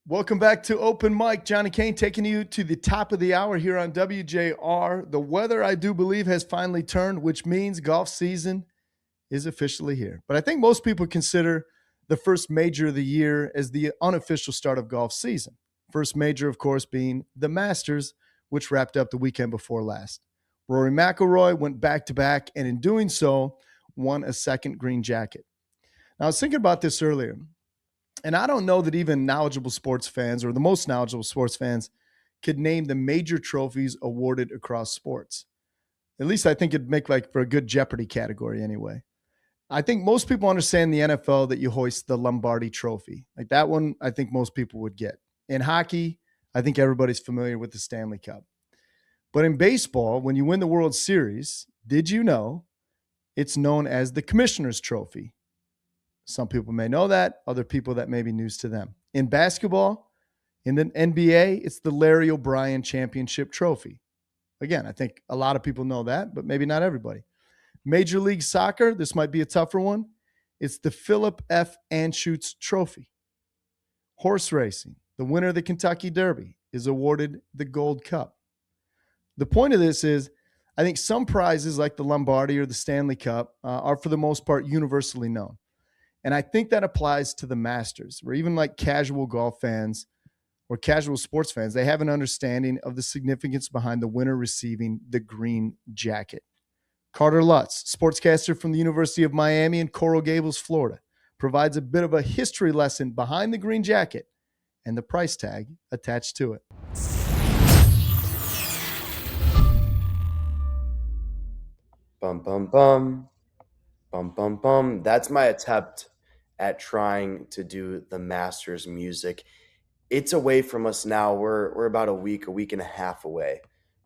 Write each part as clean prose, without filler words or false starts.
Welcome back to Open Mic. Johnny Kane taking you to the top of the hour here on WJR. The weather, I do believe, has finally turned, which means golf season is officially here. But I think most people consider the first major of the year as the unofficial start of golf season. First major, of course, being the Masters, which wrapped up the weekend before last. Rory McIlroy went back-to-back, and in doing so, won a second green jacket. Now, I was thinking about this earlier. And I don't know that even knowledgeable sports fans or the most knowledgeable sports fans could name the major trophies awarded across sports. At least I think it'd make like for a good Jeopardy category anyway. I think most people understand the NFL that you hoist the Lombardi trophy. Like that one, I think most people would get. In hockey, I think everybody's familiar with the Stanley Cup. But in baseball, when you win the World Series, did you know it's known as the Commissioner's Trophy? Some people may know that, other people that may be news to them. In basketball, in the NBA, it's the Larry O'Brien Championship Trophy. Again, I think a lot of people know that, but maybe not everybody. Major League Soccer, this might be a tougher one. It's the Philip F. Anschutz Trophy. Horse racing, the winner of the Kentucky Derby is awarded the Gold Cup. The point of this is, I think some prizes like the Lombardi or the Stanley Cup are for the most part universally known. And I think that applies to the Masters, where even like casual golf fans or casual sports fans, they have an understanding of the significance behind the winner receiving the green jacket. Carter Lutz, sportscaster from the University of Miami in Coral Gables, Florida, provides a bit of a history lesson behind the green jacket and the price tag attached to it. Bum, bum, bum. Bum, bum, bum. That's my attempt at trying to do the Masters music. It's away from us now. We're about a week and a half away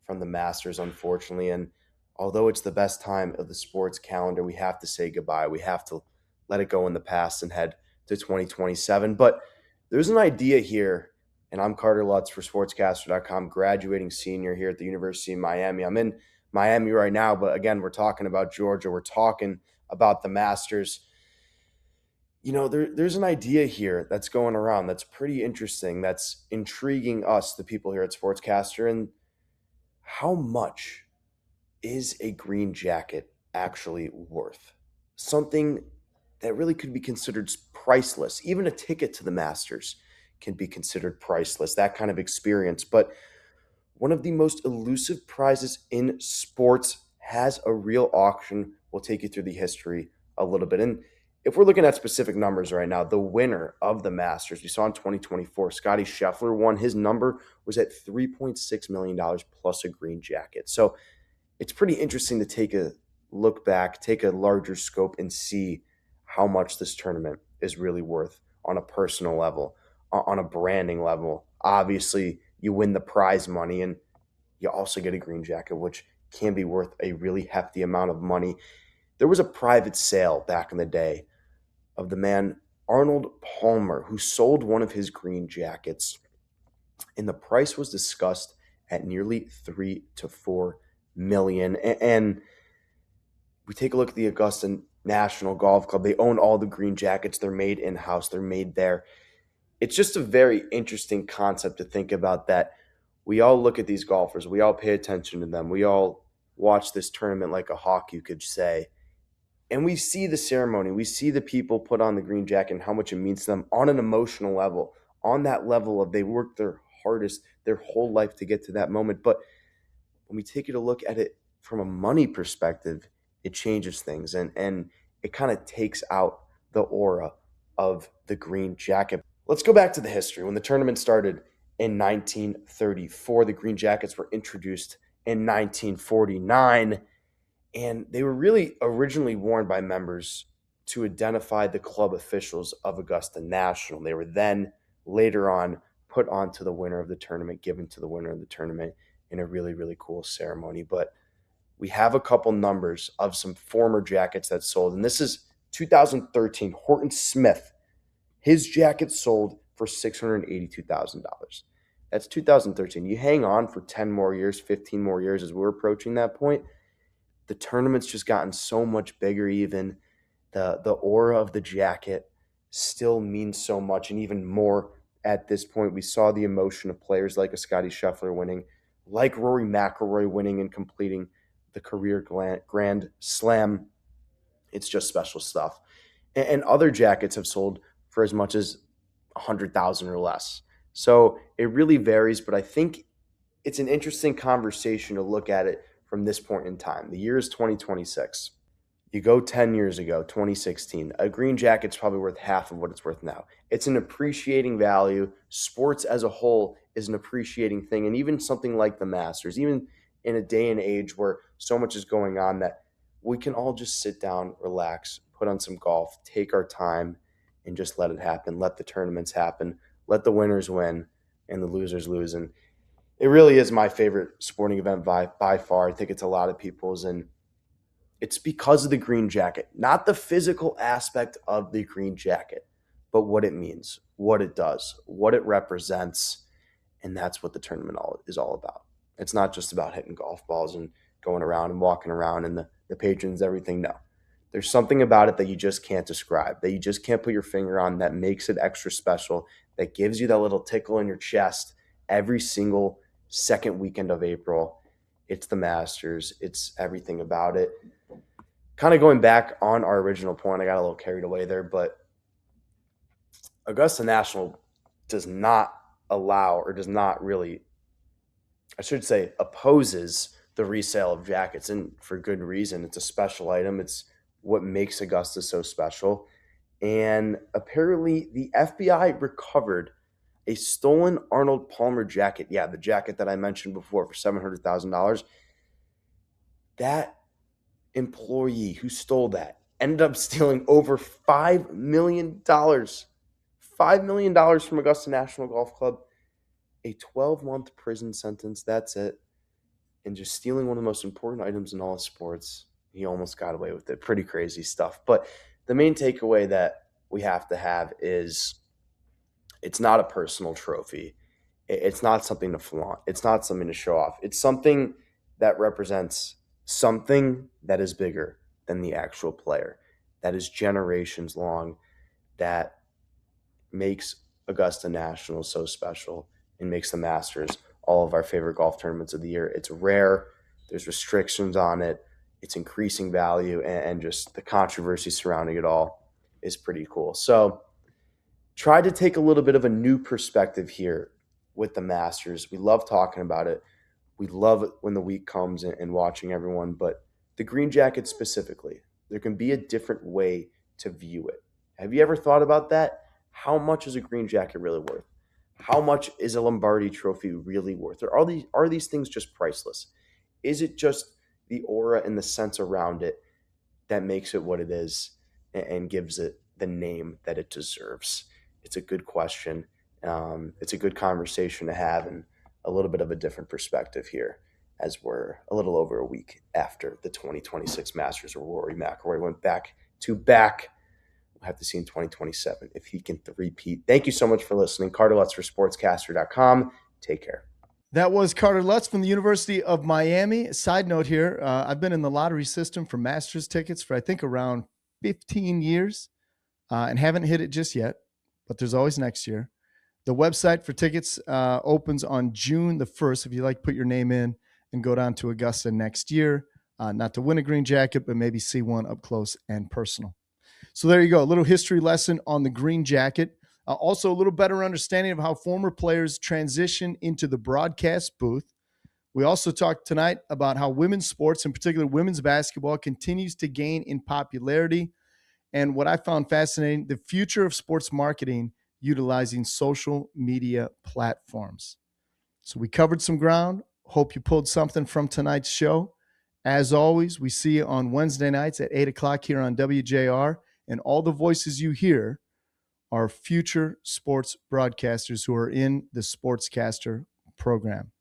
from the Masters, unfortunately. And although it's the best time of the sports calendar, we have to say goodbye. We have to let it go in the past and head to 2027. But there's an idea here, and I'm Carter Lutz for SportsCaster.com, graduating senior here at the University of Miami. I'm in Miami right now, but again, we're talking about Georgia. We're talking about the Masters. You know, there's an idea here that's going around that's pretty interesting, that's intriguing us, the people here at Sportscaster. And how much is a green jacket actually worth? Something that really could be considered priceless. Even a ticket to the Masters can be considered priceless, that kind of experience. But one of the most elusive prizes in sports has a real auction. We'll take you through the history a little bit. And if we're looking at specific numbers right now, the winner of the Masters, we saw in 2024, Scotty Scheffler won. His number was at $3.6 million plus a green jacket. So it's pretty interesting to take a look back, take a larger scope, and see how much this tournament is really worth on a personal level, on a branding level. Obviously, you win the prize money and you also get a green jacket, which can be worth a really hefty amount of money. There was a private sale back in the day of the man Arnold Palmer, who sold one of his green jackets, and the price was discussed at nearly 3 to 4 million. And we take a look at the Augusta National Golf Club. They own all the green jackets. They're made in-house. They're made there. It's just a very interesting concept to think about, that we all look at these golfers. We all pay attention to them. We all watch this tournament like a hawk, you could say. And we see the ceremony. We see the people put on the green jacket and how much it means to them on an emotional level, on that level of they worked their hardest their whole life to get to that moment. But when we take a look at it from a money perspective, it changes things and it kind of takes out the aura of the green jacket. Let's go back to the history. When the tournament started in 1934, the green jackets were introduced in 1949, and they were really originally worn by members to identify the club officials of Augusta National. They were then later on put onto the winner of the tournament, given to the winner of the tournament in a really, really cool ceremony. But we have a couple numbers of some former jackets that sold, and this is 2013. Horton Smith, his jacket sold for $682,000. That's 2013. You hang on for 10 more years, 15 more years as we're approaching that point. The tournament's just gotten so much bigger even. The aura of the jacket still means so much, and even more at this point. We saw the emotion of players like a Scottie Scheffler winning, like Rory McIlroy winning and completing the career Grand Slam. It's just special stuff. And other jackets have sold for as much as 100,000 or less. So it really varies, but I think it's an interesting conversation to look at it from this point in time. The year is 2026. You go 10 years ago, 2016, a green jacket's probably worth half of what it's worth now. It's an appreciating value. Sports as a whole is an appreciating thing. And even something like the Masters, even in a day and age where so much is going on, that we can all just sit down, relax, put on some golf, take our time, and just let it happen. Let the tournaments happen. Let the winners win and the losers lose. And it really is my favorite sporting event by far. I think it's a lot of people's, and it's because of the green jacket, not the physical aspect of the green jacket, but what it means, what it does, what it represents. And that's what the tournament is all about. It's not just about hitting golf balls and going around and walking around and the patrons, everything. No, there's something about it that you just can't describe, that you just can't put your finger on, that makes it extra special, that gives you that little tickle in your chest every single second weekend of April. It's the Masters. It's everything about it. Kind of going back on our original point, I got a little carried away there, but Augusta National does not allow, or does not really, I should say, opposes the resale of jackets, and for good reason. It's a special item. It's what makes Augusta so special. And apparently the FBI recovered a stolen Arnold Palmer jacket. Yeah, the jacket that I mentioned before for $700,000. That employee who stole that ended up stealing over $5 million. $5 million from Augusta National Golf Club. A 12-month prison sentence. That's it. And just stealing one of the most important items in all sports. He almost got away with it. Pretty crazy stuff. But the main takeaway that we have to have is it's not a personal trophy. It's not something to flaunt. It's not something to show off. It's something that represents something that is bigger than the actual player, that is generations long, that makes Augusta National so special and makes the Masters all of our favorite golf tournaments of the year. It's rare. There's restrictions on it. It's increasing value, and just the controversy surrounding it all is pretty cool. So try to take a little bit of a new perspective here with the Masters. We love talking about it. We love it when the week comes and watching everyone, but the green jacket specifically, there can be a different way to view it. Have you ever thought about that? How much is a green jacket really worth? How much is a Lombardi trophy really worth? Or are these things just priceless? Is it just the aura and the sense around it that makes it what it is and gives it the name that it deserves? It's a good question. It's a good conversation to have, and a little bit of a different perspective here as we're a little over a week after the 2026 Masters, where Rory McIlroy went back to back. We'll have to see in 2027 if he can repeat. Thank you so much for listening. Carter Lutz for SportsCaster.com. Take care. That was Carter Lutz from the University of Miami. Side note here, I've been in the lottery system for Masters tickets for, I think, around 15 years and haven't hit it just yet, but there's always next year. The website for tickets opens on June the 1st. If you'd like to put your name in and go down to Augusta next year, not to win a green jacket, but maybe see one up close and personal. So there you go. A little history lesson on the green jacket. Also, a little better understanding of how former players transition into the broadcast booth. We also talked tonight about how women's sports, in particular women's basketball, continues to gain in popularity. And what I found fascinating, the future of sports marketing utilizing social media platforms. So we covered some ground. Hope you pulled something from tonight's show. As always, we see you on Wednesday nights at 8 o'clock here on WJR. And all the voices you hear are future sports broadcasters who are in the SportsCaster program.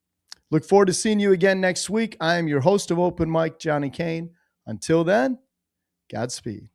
Look forward to seeing you again next week. I am your host of Open Mic, Johnny Kane. Until then, Godspeed.